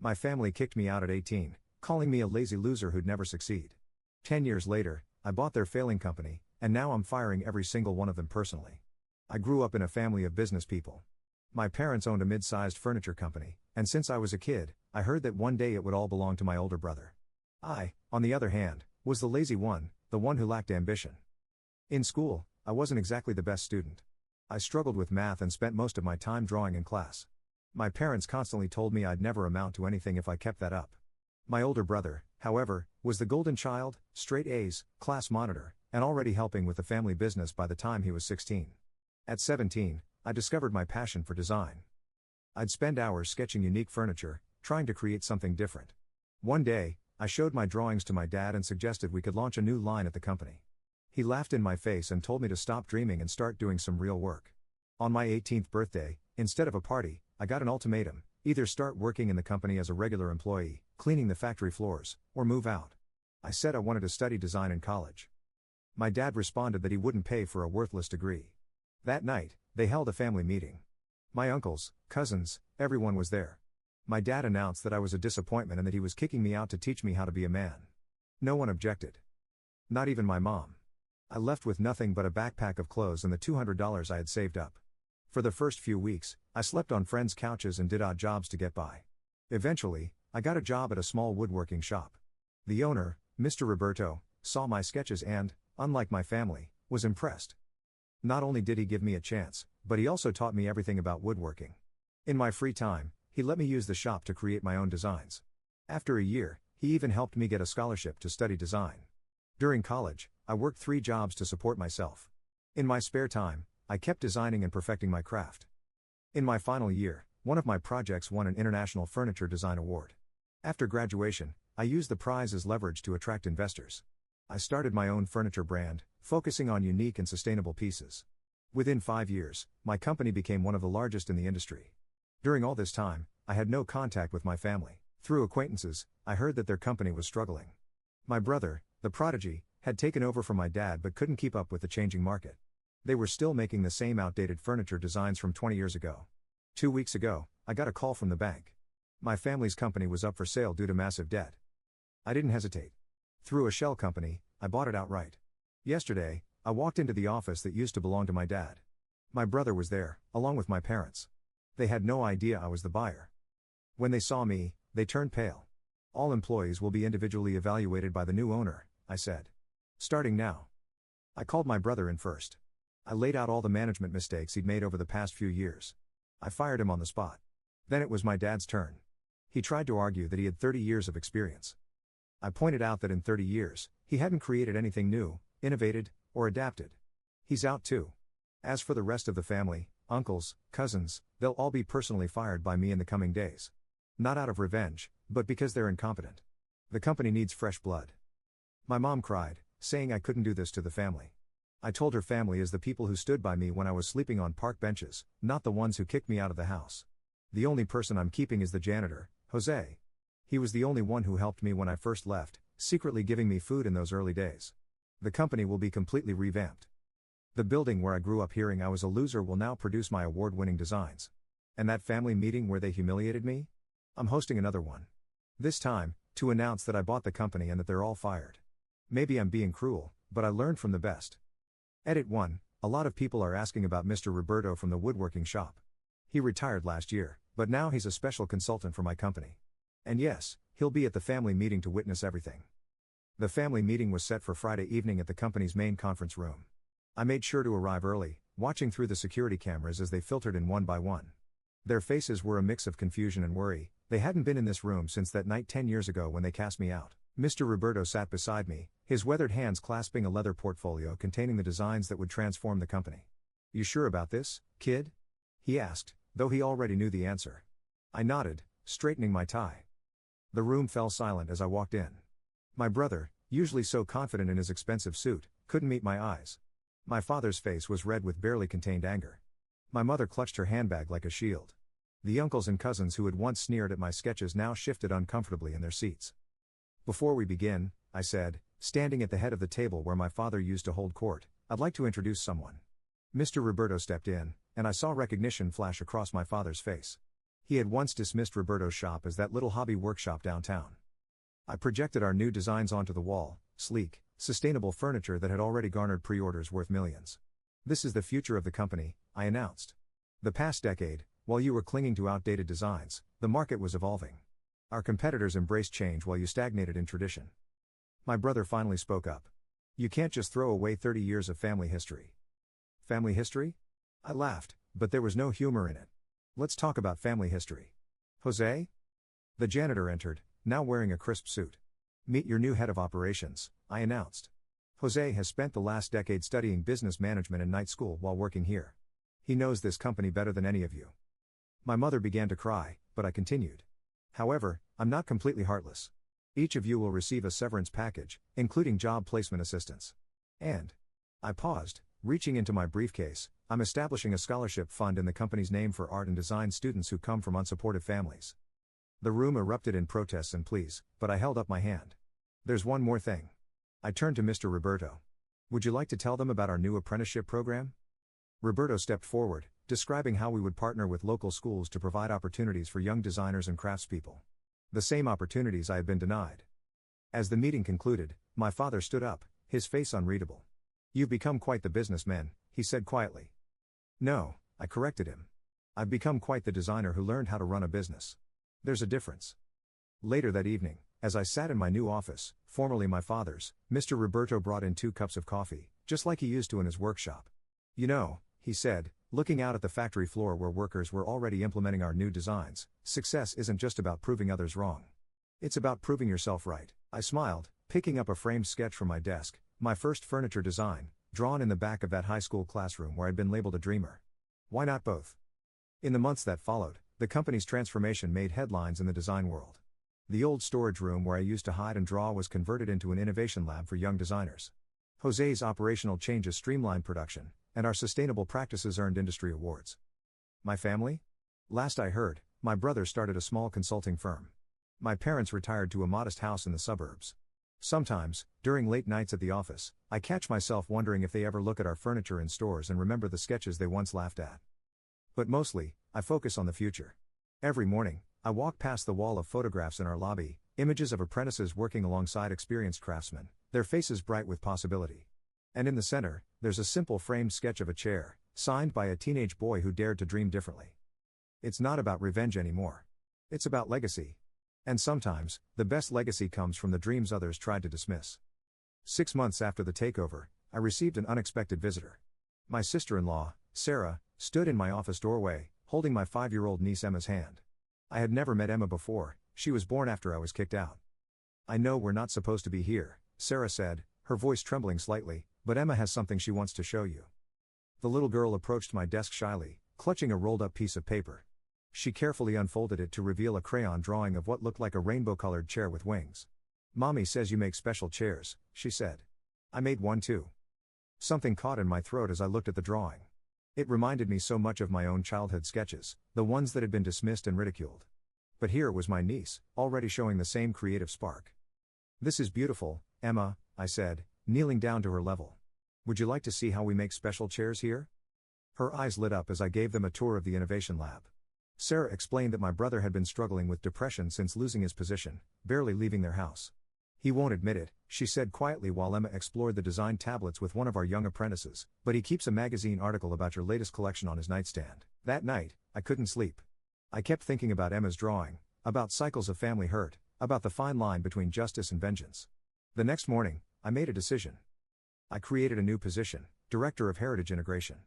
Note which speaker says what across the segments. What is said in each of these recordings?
Speaker 1: My family kicked me out at 18, calling me a lazy loser who'd never succeed. 10 years later, I bought their failing company, and now I'm firing every single one of them personally. I grew up in a family of business people. My parents owned a mid-sized furniture company, and since I was a kid, I heard that one day it would all belong to my older brother. I, on the other hand, was the lazy one, the one who lacked ambition. In school, I wasn't exactly the best student. I struggled with math and spent most of my time drawing in class. My parents constantly told me I'd never amount to anything if I kept that up. My older brother, however, was the golden child, straight A's, class monitor, and already helping with the family business by the time he was 16. At 17, I discovered my passion for design. I'd spend hours sketching unique furniture, trying to create something different. One day, I showed my drawings to my dad and suggested we could launch a new line at the company. He laughed in my face and told me to stop dreaming and start doing some real work. On my 18th birthday, instead of a party, I got an ultimatum: either start working in the company as a regular employee, cleaning the factory floors, or move out. I said I wanted to study design in college. My dad responded that he wouldn't pay for a worthless degree. That night, they held a family meeting. My uncles, cousins, everyone was there. My dad announced that I was a disappointment and that he was kicking me out to teach me how to be a man. No one objected. Not even my mom. I left with nothing but a backpack of clothes and the $200 I had saved up. For the first few weeks, I slept on friends' couches and did odd jobs to get by. Eventually, I got a job at a small woodworking shop. The owner, Mr. Roberto, saw my sketches and, unlike my family, was impressed. Not only did he give me a chance, but he also taught me everything about woodworking. In my free time, he let me use the shop to create my own designs. After a year, he even helped me get a scholarship to study design. During college, I worked 3 jobs to support myself. In my spare time, I kept designing and perfecting my craft. In my final year, one of my projects won an International Furniture Design Award. After graduation, I used the prize as leverage to attract investors. I started my own furniture brand, focusing on unique and sustainable pieces. Within 5 years, my company became one of the largest in the industry. During all this time, I had no contact with my family. Through acquaintances, I heard that their company was struggling. My brother, the prodigy, had taken over from my dad but couldn't keep up with the changing market. They were still making the same outdated furniture designs from 20 years ago. 2 weeks ago, I got a call from the bank. My family's company was up for sale due to massive debt. I didn't hesitate. Through a shell company, I bought it outright. Yesterday, I walked into the office that used to belong to my dad. My brother was there, along with my parents. They had no idea I was the buyer. When they saw me, they turned pale. All employees will be individually evaluated by the new owner, I said. Starting now. I called my brother in first. I laid out all the management mistakes he'd made over the past few years. I fired him on the spot. Then it was my dad's turn. He tried to argue that he had 30 years of experience. I pointed out that in 30 years, he hadn't created anything new, innovated, or adapted. He's out too. As for the rest of the family, uncles, cousins, they'll all be personally fired by me in the coming days. Not out of revenge, but because they're incompetent. The company needs fresh blood. My mom cried, saying I couldn't do this to the family. I told her family is the people who stood by me when I was sleeping on park benches, not the ones who kicked me out of the house. The only person I'm keeping is the janitor, Jose. He was the only one who helped me when I first left, secretly giving me food in those early days. The company will be completely revamped. The building where I grew up hearing I was a loser will now produce my award-winning designs. And that family meeting where they humiliated me? I'm hosting another one. This time, to announce that I bought the company and that they're all fired. Maybe I'm being cruel, but I learned from the best. Edit 1. A lot of people are asking about Mr. Roberto from the woodworking shop. He retired last year, but now he's a special consultant for my company. And yes, he'll be at the family meeting to witness everything. The family meeting was set for Friday evening at the company's main conference room. I made sure to arrive early, watching through the security cameras as they filtered in one by one. Their faces were a mix of confusion and worry. They hadn't been in this room since that night 10 years ago when they cast me out. Mr. Roberto sat beside me, his weathered hands clasping a leather portfolio containing the designs that would transform the company. "You sure about this, kid?" he asked, though he already knew the answer. I nodded, straightening my tie. The room fell silent as I walked in. My brother, usually so confident in his expensive suit, couldn't meet my eyes. My father's face was red with barely contained anger. My mother clutched her handbag like a shield. The uncles and cousins who had once sneered at my sketches now shifted uncomfortably in their seats. "Before we begin," I said, standing at the head of the table where my father used to hold court, "I'd like to introduce someone." Mr. Roberto stepped in, and I saw recognition flash across my father's face. He had once dismissed Roberto's shop as that little hobby workshop downtown. I projected our new designs onto the wall, sleek, sustainable furniture that had already garnered pre-orders worth millions. This is the future of the company, I announced. The past decade, while you were clinging to outdated designs, the market was evolving. Our competitors embraced change while you stagnated in tradition. My brother finally spoke up. You can't just throw away 30 years of family history. Family history? I laughed, but there was no humor in it. Let's talk about family history. Jose? The janitor entered, now wearing a crisp suit. Meet your new head of operations, I announced. Jose has spent the last decade studying business management in night school while working here. He knows this company better than any of you. My mother began to cry, but I continued. However, I'm not completely heartless. Each of you will receive a severance package, including job placement assistance. And I paused, reaching into my briefcase. I'm establishing a scholarship fund in the company's name for art and design students who come from unsupportive families. The room erupted in protests and pleas, but I held up my hand. There's one more thing. I turned to Mr. Roberto. Would you like to tell them about our new apprenticeship program? Roberto stepped forward, describing how we would partner with local schools to provide opportunities for young designers and craftspeople. The same opportunities I had been denied. As the meeting concluded, my father stood up, his face unreadable. You've become quite the businessman, he said quietly. No, I corrected him. I've become quite the designer who learned how to run a business. There's a difference. Later that evening, as I sat in my new office, formerly my father's, Mr. Roberto brought in 2 cups of coffee, just like he used to in his workshop. You know, he said, looking out at the factory floor where workers were already implementing our new designs, success isn't just about proving others wrong. It's about proving yourself right. I smiled, picking up a framed sketch from my desk, my first furniture design, drawn in the back of that high school classroom where I'd been labeled a dreamer. Why not both? In the months that followed, the company's transformation made headlines in the design world. The old storage room where I used to hide and draw was converted into an innovation lab for young designers. Jose's operational changes streamlined production, and our sustainable practices earned industry awards. My family? Last I heard, my brother started a small consulting firm. My parents retired to a modest house in the suburbs. Sometimes, during late nights at the office, I catch myself wondering if they ever look at our furniture in stores and remember the sketches they once laughed at. But mostly, I focus on the future. Every morning, I walk past the wall of photographs in our lobby, images of apprentices working alongside experienced craftsmen, their faces bright with possibility. And in the center, there's a simple framed sketch of a chair, signed by a teenage boy who dared to dream differently. It's not about revenge anymore. It's about legacy. And sometimes, the best legacy comes from the dreams others tried to dismiss. 6 months after the takeover, I received an unexpected visitor. My sister-in-law, Sarah, stood in my office doorway, holding my 5-year-old niece Emma's hand. I had never met Emma before, she was born after I was kicked out. I know we're not supposed to be here, Sarah said, her voice trembling slightly, but Emma has something she wants to show you. The little girl approached my desk shyly, clutching a rolled-up piece of paper. She carefully unfolded it to reveal a crayon drawing of what looked like a rainbow-colored chair with wings. Mommy says you make special chairs, she said. I made one too. Something caught in my throat as I looked at the drawing. It reminded me so much of my own childhood sketches, the ones that had been dismissed and ridiculed. But here was my niece, already showing the same creative spark. This is beautiful, Emma, I said, kneeling down to her level. Would you like to see how we make special chairs here? Her eyes lit up as I gave them a tour of the innovation lab. Sarah explained that my brother had been struggling with depression since losing his position, barely leaving their house. He won't admit it, she said quietly while Emma explored the design tablets with one of our young apprentices, but he keeps a magazine article about your latest collection on his nightstand. That night, I couldn't sleep. I kept thinking about Emma's drawing, about cycles of family hurt, about the fine line between justice and vengeance. The next morning, I made a decision. I created a new position, Director of Heritage Integration.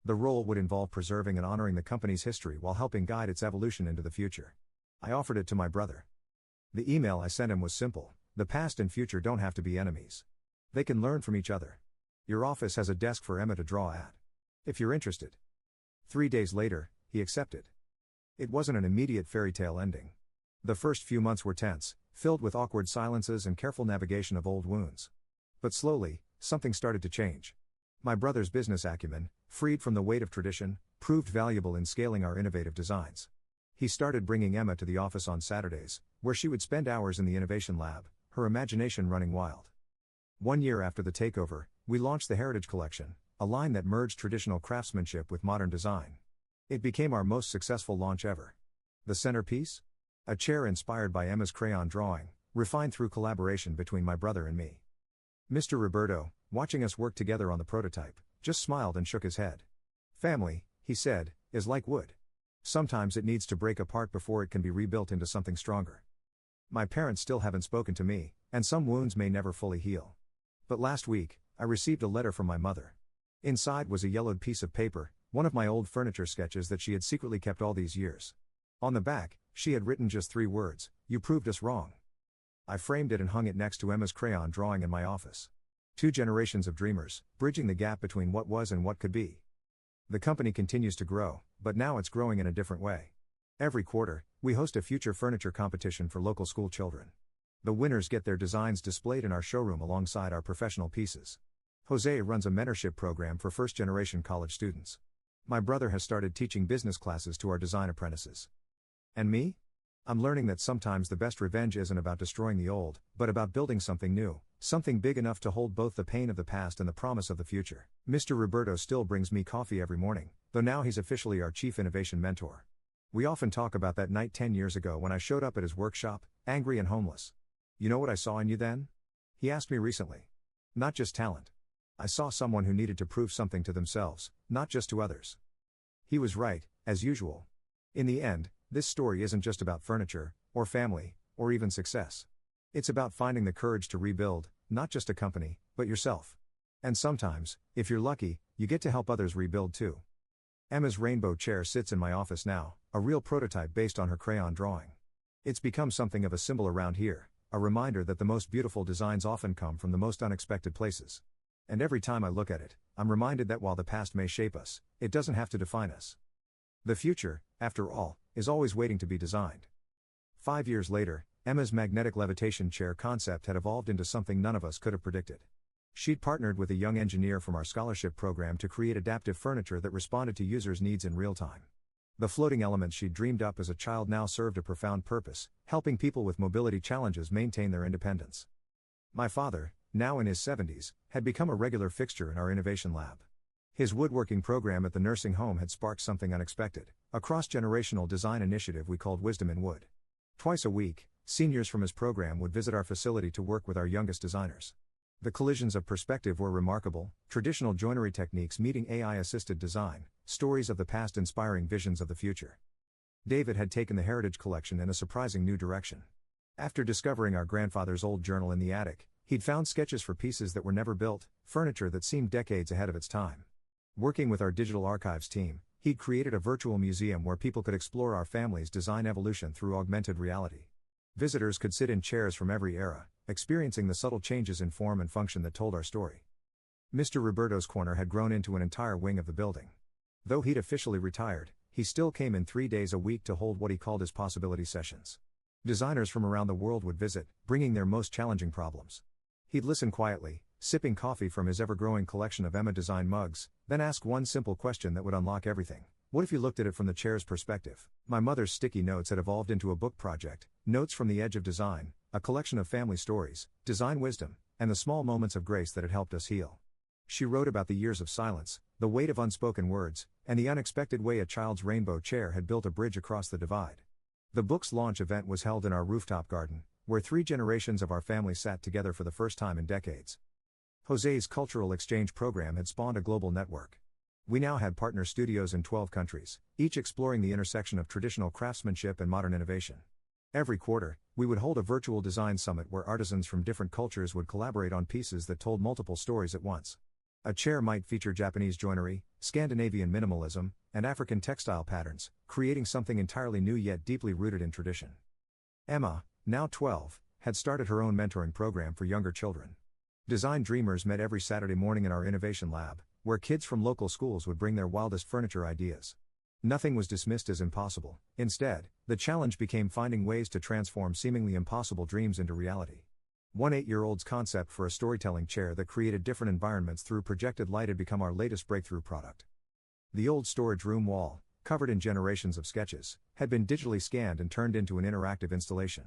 Speaker 1: The role would involve preserving and honoring the company's history while helping guide its evolution into the future. I offered it to my brother. The email I sent him was simple: the past and future don't have to be enemies. They can learn from each other. Your office has a desk for Emma to draw at. If you're interested. 3 days later, he accepted. It wasn't an immediate fairy tale ending. The first few months were tense, filled with awkward silences and careful navigation of old wounds. But slowly, something started to change. My brother's business acumen, freed from the weight of tradition, proved valuable in scaling our innovative designs. He started bringing Emma to the office on Saturdays, where she would spend hours in the innovation lab, her imagination running wild. 1 year after the takeover, we launched the Heritage Collection, a line that merged traditional craftsmanship with modern design. It became our most successful launch ever. The centerpiece? A chair inspired by Emma's crayon drawing, refined through collaboration between my brother and me. Mr. Roberto, watching us work together on the prototype, just smiled and shook his head. Family, he said, is like wood. Sometimes it needs to break apart before it can be rebuilt into something stronger. My parents still haven't spoken to me, and some wounds may never fully heal. But last week, I received a letter from my mother. Inside was a yellowed piece of paper, one of my old furniture sketches that she had secretly kept all these years. On the back, she had written just 3 words: "You proved us wrong." I framed it and hung it next to Emma's crayon drawing in my office. 2 generations of dreamers, bridging the gap between what was and what could be. The company continues to grow, but now it's growing in a different way. Every quarter, we host a future furniture competition for local school children. The winners get their designs displayed in our showroom alongside our professional pieces. Jose runs a mentorship program for first-generation college students. My brother has started teaching business classes to our design apprentices. And me? I'm learning that sometimes the best revenge isn't about destroying the old, but about building something new, something big enough to hold both the pain of the past and the promise of the future. Mr. Roberto still brings me coffee every morning, though now he's officially our chief innovation mentor. We often talk about that night 10 years ago when I showed up at his workshop, angry and homeless. "You know what I saw in you then?" he asked me recently. "Not just talent. I saw someone who needed to prove something to themselves, not just to others." He was right, as usual. In the end, this story isn't just about furniture, or family, or even success. It's about finding the courage to rebuild, not just a company, but yourself. And sometimes, if you're lucky, you get to help others rebuild too. Emma's rainbow chair sits in my office now, a real prototype based on her crayon drawing. It's become something of a symbol around here, a reminder that the most beautiful designs often come from the most unexpected places. And every time I look at it, I'm reminded that while the past may shape us, it doesn't have to define us. The future, after all, is always waiting to be designed. 5 years later, Emma's magnetic levitation chair concept had evolved into something none of us could have predicted. She'd partnered with a young engineer from our scholarship program to create adaptive furniture that responded to users' needs in real time. The floating elements she'd dreamed up as a child now served a profound purpose, helping people with mobility challenges maintain their independence. My father, now in his 70s, had become a regular fixture in our innovation lab. His woodworking program at the nursing home had sparked something unexpected, a cross-generational design initiative we called Wisdom in Wood. Twice a week, seniors from his program would visit our facility to work with our youngest designers. The collisions of perspective were remarkable, traditional joinery techniques meeting AI-assisted design, stories of the past inspiring visions of the future. David had taken the Heritage Collection in a surprising new direction. After discovering our grandfather's old journal in the attic, he'd found sketches for pieces that were never built, furniture that seemed decades ahead of its time. Working with our digital archives team, he'd created a virtual museum where people could explore our family's design evolution through augmented reality. Visitors could sit in chairs from every era, experiencing the subtle changes in form and function that told our story. Mr. Roberto's corner had grown into an entire wing of the building. Though he'd officially retired, he still came in 3 days a week to hold what he called his possibility sessions. Designers from around the world would visit, bringing their most challenging problems. He'd listen quietly, sipping coffee from his ever-growing collection of Emma design mugs, then ask one simple question that would unlock everything. What if you looked at it from the chair's perspective? My mother's sticky notes had evolved into a book project, Notes from the Edge of Design, a collection of family stories, design wisdom, and the small moments of grace that had helped us heal. She wrote about the years of silence, the weight of unspoken words, and the unexpected way a child's rainbow chair had built a bridge across the divide. The book's launch event was held in our rooftop garden, where 3 generations of our family sat together for the first time in decades. Jose's cultural exchange program had spawned a global network. We now had partner studios in 12 countries, each exploring the intersection of traditional craftsmanship and modern innovation. Every quarter, we would hold a virtual design summit where artisans from different cultures would collaborate on pieces that told multiple stories at once. A chair might feature Japanese joinery, Scandinavian minimalism, and African textile patterns, creating something entirely new yet deeply rooted in tradition. Emma, now 12, had started her own mentoring program for younger children. Design Dreamers met every Saturday morning in our innovation lab, where kids from local schools would bring their wildest furniture ideas. Nothing was dismissed as impossible. Instead, the challenge became finding ways to transform seemingly impossible dreams into reality. One 8-year-old's concept for a storytelling chair that created different environments through projected light had become our latest breakthrough product. The old storage room wall, covered in generations of sketches, had been digitally scanned and turned into an interactive installation.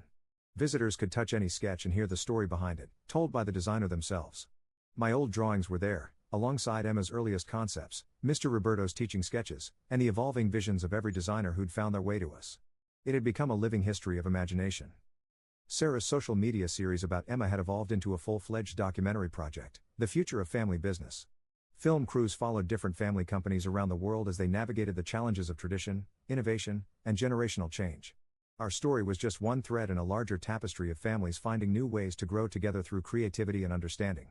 Speaker 1: Visitors could touch any sketch and hear the story behind it, told by the designer themselves. My old drawings were there, alongside Emma's earliest concepts, Mr. Roberto's teaching sketches, and the evolving visions of every designer who'd found their way to us. It had become a living history of imagination. Sarah's social media series about Emma had evolved into a full-fledged documentary project, The Future of Family Business. Film crews followed different family companies around the world as they navigated the challenges of tradition, innovation, and generational change. Our story was just one thread in a larger tapestry of families finding new ways to grow together through creativity and understanding.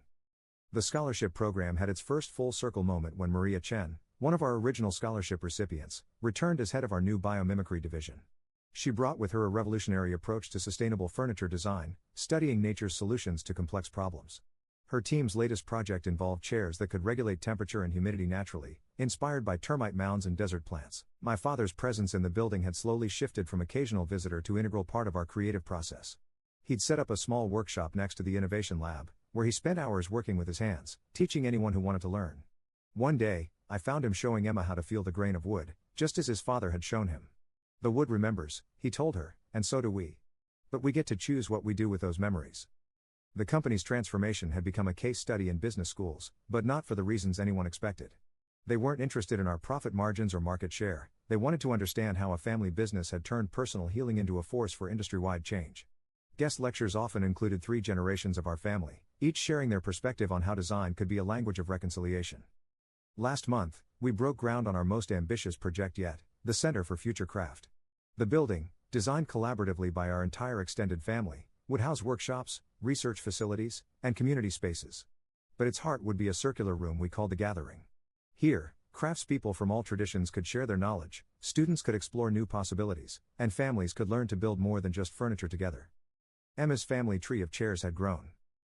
Speaker 1: The scholarship program had its first full-circle moment when Maria Chen, one of our original scholarship recipients, returned as head of our new biomimicry division. She brought with her a revolutionary approach to sustainable furniture design, studying nature's solutions to complex problems. Her team's latest project involved chairs that could regulate temperature and humidity naturally, inspired by termite mounds and desert plants. My father's presence in the building had slowly shifted from occasional visitor to integral part of our creative process. He'd set up a small workshop next to the innovation lab, where he spent hours working with his hands, teaching anyone who wanted to learn. One day, I found him showing Emma how to feel the grain of wood, just as his father had shown him. The wood remembers, he told her, and so do we. But we get to choose what we do with those memories. The company's transformation had become a case study in business schools, but not for the reasons anyone expected. They weren't interested in our profit margins or market share, they wanted to understand how a family business had turned personal healing into a force for industry-wide change. Guest lectures often included 3 generations of our family, each sharing their perspective on how design could be a language of reconciliation. Last month, we broke ground on our most ambitious project yet, the Center for Future Craft. The building, designed collaboratively by our entire extended family, would house workshops, research facilities, and community spaces. But its heart would be a circular room we called The Gathering. Here, craftspeople from all traditions could share their knowledge, students could explore new possibilities, and families could learn to build more than just furniture together. Emma's family tree of chairs had grown.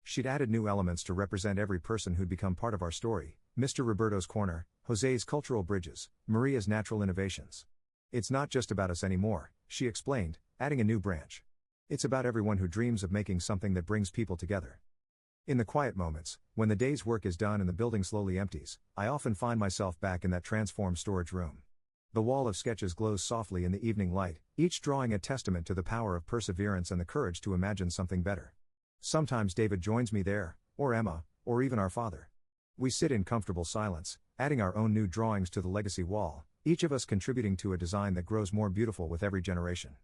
Speaker 1: She'd added new elements to represent every person who'd become part of our story: Mr. Roberto's Corner, Jose's Cultural Bridges, Maria's Natural Innovations. It's not just about us anymore, she explained, adding a new branch. It's about everyone who dreams of making something that brings people together. In the quiet moments, when the day's work is done and the building slowly empties, I often find myself back in that transformed storage room. The wall of sketches glows softly in the evening light, each drawing a testament to the power of perseverance and the courage to imagine something better. Sometimes David joins me there, or Emma, or even our father. We sit in comfortable silence, adding our own new drawings to the legacy wall, each of us contributing to a design that grows more beautiful with every generation.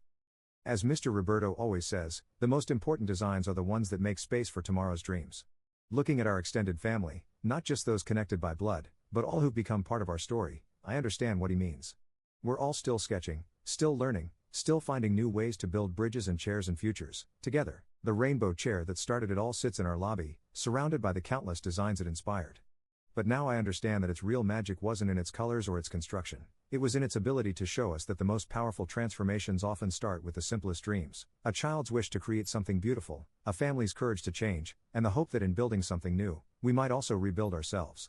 Speaker 1: As Mr. Roberto always says, the most important designs are the ones that make space for tomorrow's dreams. Looking at our extended family, not just those connected by blood, but all who've become part of our story, I understand what he means. We're all still sketching, still learning, still finding new ways to build bridges and chairs and futures, together. The rainbow chair that started it all sits in our lobby, surrounded by the countless designs it inspired. But now I understand that its real magic wasn't in its colors or its construction. It was in its ability to show us that the most powerful transformations often start with the simplest dreams: a child's wish to create something beautiful, a family's courage to change, and the hope that in building something new, we might also rebuild ourselves.